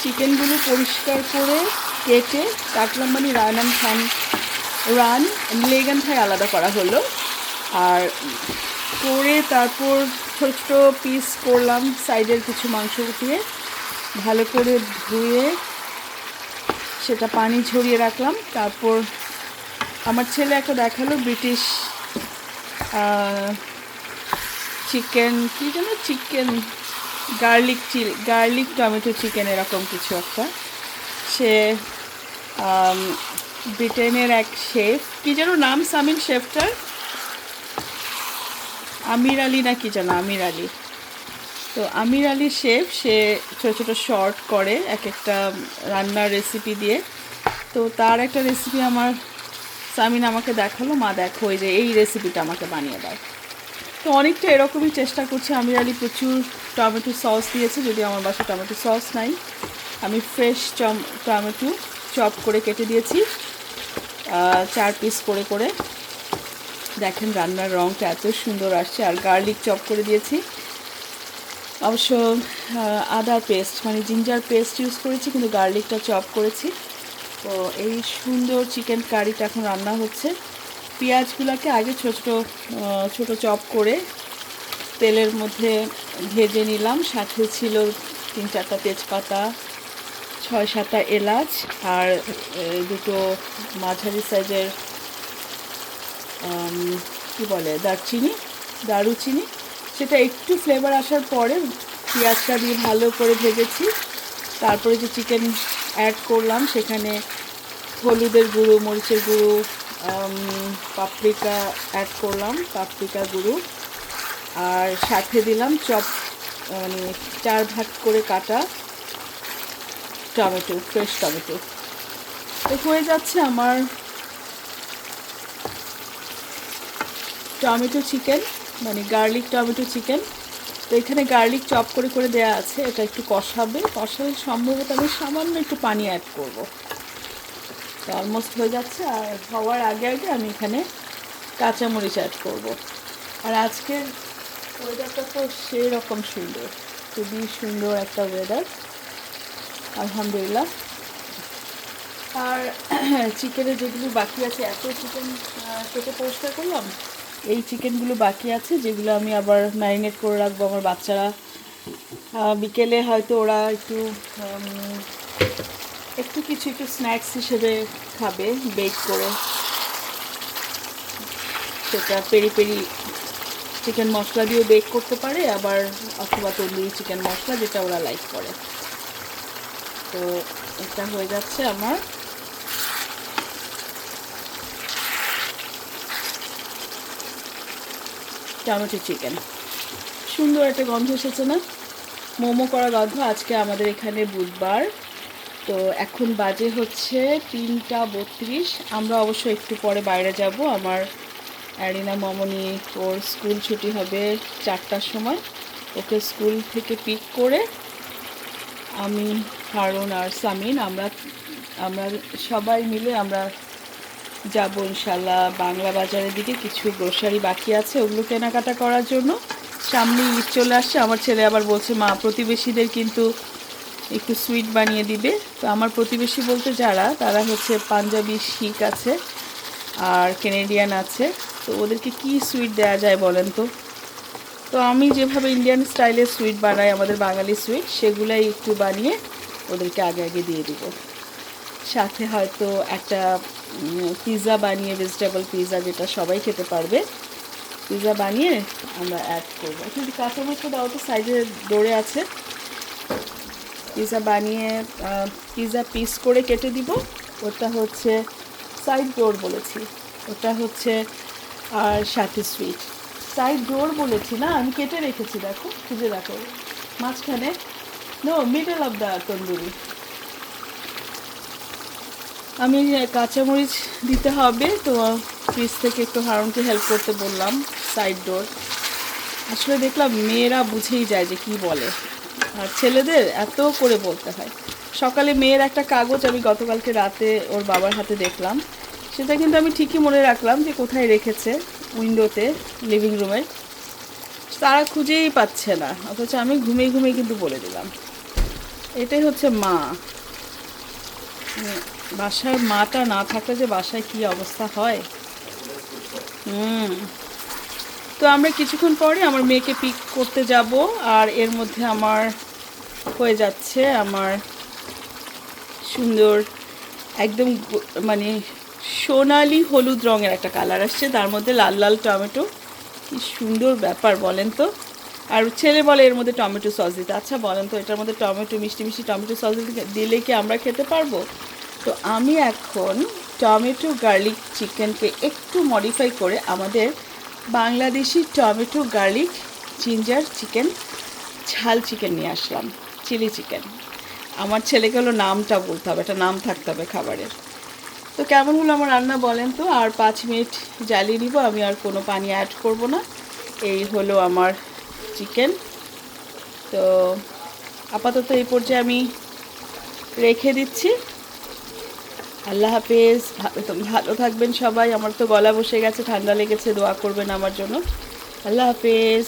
চিকেনগুলো পরিষ্কার করে কেটে কাটলাম, মানে রান লেগ অ্যান্ড থাই আলাদা করা হলো। আর করে তারপর ছোটো ছোটো পিস করলাম, সাইডের কিছু মাংস উঠিয়ে ভালো করে ধুয়ে সেটা পানি ঝরিয়ে রাখলাম। তারপর আমার ছেলে একটা দেখালো ব্রিটিশ চিকেন, কী যেন চিকেন গার্লিক টমেটো চিকেন এরকম কিছু একটা। সে ব্রিটেনের এক শেফ, কী যেন নাম সামিন শেফটার, আমির আলী না কি যেন, আমির আলী। তো আমির আলী শেফ, সে ছোটো ছোটো শর্ট করে এক একটা রান্নার রেসিপি দিয়ে। তো তার একটা রেসিপি আমার সামিন আমাকে দেখালো, মা দেখো এই যে এই রেসিপিটা আমাকে বানিয়ে দাও। তো অনেকটা এরকমই চেষ্টা করছি। আমির আলী প্রচুর টমেটো সস দিয়েছে, যদি আমার বাসায় টমেটো সস নাই। আমি ফ্রেশ টমেটো চপ করে কেটে দিয়েছি 4 পিস করে করে। দেখেন রান্নার রঙটা এত সুন্দর আসছে। আর গার্লিক চপ করে দিয়েছি, অবশ্য আদার পেস্ট মানে জিঞ্জার পেস্ট ইউজ করেছি, কিন্তু গার্লিকটা চপ করেছি। তো এই সুন্দর চিকেন কারিটা এখন রান্না হচ্ছে। পেঁয়াজগুলোকে আগে ছোটো চপ করে তেলের মধ্যে ভেজে নিলাম। সাথে ছিল 3-4টা তেজপাতা, 6-7টা এলাচ, আর 2টো মাঝারি সাইজের কী বলে দারুচিনি। সেটা একটু ফ্লেভার আসার পরে পেঁয়াজটা দিয়ে ভালো করে ভেজেছি। তারপরে যে চিকেন অ্যাড করলাম, সেখানে হলুদের গুঁড়ো, মরিচের গুঁড়ো, পাপরিকা অ্যাড করলাম, পাপরিকা গুঁড়ো, আর সাথে দিলাম মানে 4 ভাগ করে কাটা টমেটো, ফ্রেশ টমেটো। তো হয়ে যাচ্ছে আমার টমেটো চিকেন, মানে গার্লিক টমেটো চিকেন। তো এখানে গার্লিক চপ করে করে দেওয়া আছে, এটা একটু কষালে সম্ভবত আমি সামান্য একটু পানি অ্যাড করব। তো অলমোস্ট হয়ে যাচ্ছে। আর হওয়ার আগে আগে আমি এখানে কাঁচামরিচ অ্যাড করব। আর আজকের ওয়েদারটা তো সেই রকম সুন্দর, খুবই সুন্দর একটা ওয়েদার, আলহামদুলিল্লাহ। আর চিকেনের যেগুলো বাকি আছে, এত চিকেন কেটে পরিষ্কার করলাম, এই চিকেনগুলো বাকি আছে যেগুলো আমি আবার ম্যারিনেট করে রাখবো। আমার বাচ্চারা বিকেলে হয়তো ওরা একটু স্ন্যাক্স হিসেবে খাবে, বেক করে। সেটা পেরি পেরি চিকেন মশলা দিয়েও বেক করতে পারে, আবার অথবা তন্দুরি চিকেন মশলা, যেটা ওরা লাইক করে। তো এটা হয়ে যাচ্ছে আমার টমেটো চিকেন। সুন্দর একটা গন্ধ এসেছে না, মোমো করা গন্ধ। আজকে আমাদের এখানে বুধবার, তো এখন বাজে হচ্ছে 3টা 32। আমরা অবশ্য একটু পরে বাইরে যাব। আমার অ্যারিনা মামনি, ওর স্কুল ছুটি হবে 4টার সময়। ওকে স্কুল থেকে পিক করে আমি, হারুন আর সামিন, আমরা সবাই মিলে আমরা যাব ইনশাল্লাহ বাংলা বাজারের দিকে। কিছু গ্রোসারি বাকি আছে, ওগুলো কেনাকাটা করার জন্য। সামনে ঈদ চলে আসছে। আমার ছেলে আবার বলছে, মা প্রতিবেশীদের কিন্তু একটু সুইট বানিয়ে দিবে। তো আমার প্রতিবেশী বলতে যারা, তারা হচ্ছে পাঞ্জাবি শিখ আছে আর কেনেডিয়ান আছে। তো ওদেরকে কি সুইট দেওয়া যায় বলেন তো? তো আমি যেভাবে ইন্ডিয়ান স্টাইলে সুইট বানাই, আমাদের বাঙালি সুইট, সেগুলাই একটু বানিয়ে ওদেরকে আগে আগে দিয়ে দিব। সাথে হয়তো একটা পিৎজা বানিয়ে, ভেজিটেবল পিৎজা, যেটা সবাই খেতে পারবে, পিৎজা বানিয়ে আমরা অ্যাড করবো। কিন্তু কাঁচামরিচ দাও তো, সাইডে দৌড়ে আছে। পিৎজা বানিয়ে পিৎজা পিস করে কেটে দিব। ওটা হচ্ছে সাইড ডোর বলেছি, ওটা হচ্ছে। আর সাথে সুইট সাইড ডোর বলেছি না, আমি কেটে রেখেছি, দেখো, খুঁজে দেখো, মাঝখানে, no, middle of the tandoori. আমি কাঁচামরিচ দিতে হবে, তো ফ্রিজ থেকে একটু হারুনকে হেল্প করতে বললাম। সাইড ডোর আসলে দেখলাম মেয়েরা বুঝেই যায় যে কি বলে, আর ছেলেদের এত করে বলতে হয়। সকালে মেয়ের একটা কাগজ আমি গতকালকে রাতে ওর বাবার হাতে দেখলাম, সেটা কিন্তু আমি ঠিকই মনে রাখলাম যে কোথায় রেখেছে, উইন্ডোতে, লিভিং রুমের। তারা খুঁজেই পাচ্ছে না, অথচ আমি ঘুমিয়ে ঘুমিয়ে কিন্তু বলে দিলাম। এটাই হচ্ছে মা। বাসায় মাটা না থাকলে যে বাসায় কি অবস্থা হয়। তো আমরা কিছুক্ষণ পরে আমার মেয়েকে পিক করতে যাব, আর এর মধ্যে আমার হয়ে যাচ্ছে আমার সুন্দর একদম মানে সোনালি হলুদ রঙের একটা কালার আসছে, তার মধ্যে লাল লাল টমেটো। কি সুন্দর ব্যাপার বলেন তো। আর ছেলে বলে এর মধ্যে টমেটো সস দিতে। আচ্ছা বলেন তো, এটার মধ্যে টমেটো মিষ্টি মিষ্টি টমেটো সস দিলে কি আমরা খেতে পারবো? তো আমি এখন টমেটো গার্লিক চিকেনকে একটু মডিফাই করে আমাদের Bangladeshi tomato garlic ginger chicken ঝাল চিকেন নিয়ে আসলাম, চিলি চিকেন। আমার ছেলেকে হলো নামটা বলতে হবে, একটা নাম থাকতে হবে খাবারের। তো কেমন হলো আমার রান্না বলেন তো। আর 5 মিনিট জ্বালিয়ে নিব, আমি আর কোনো পানি অ্যাড করব না। এই হলো আমার চিকেন। তো আপাতত এই পর্যায়ে আমি রেখে দিচ্ছি। আল্লাহ হাফেজ। ভালো থাকবেন সবাই। আমার তো গলা বসে গেছে, ঠান্ডা লেগেছে, দোয়া করবেন আমার জন্য। আল্লাহ হাফেজ।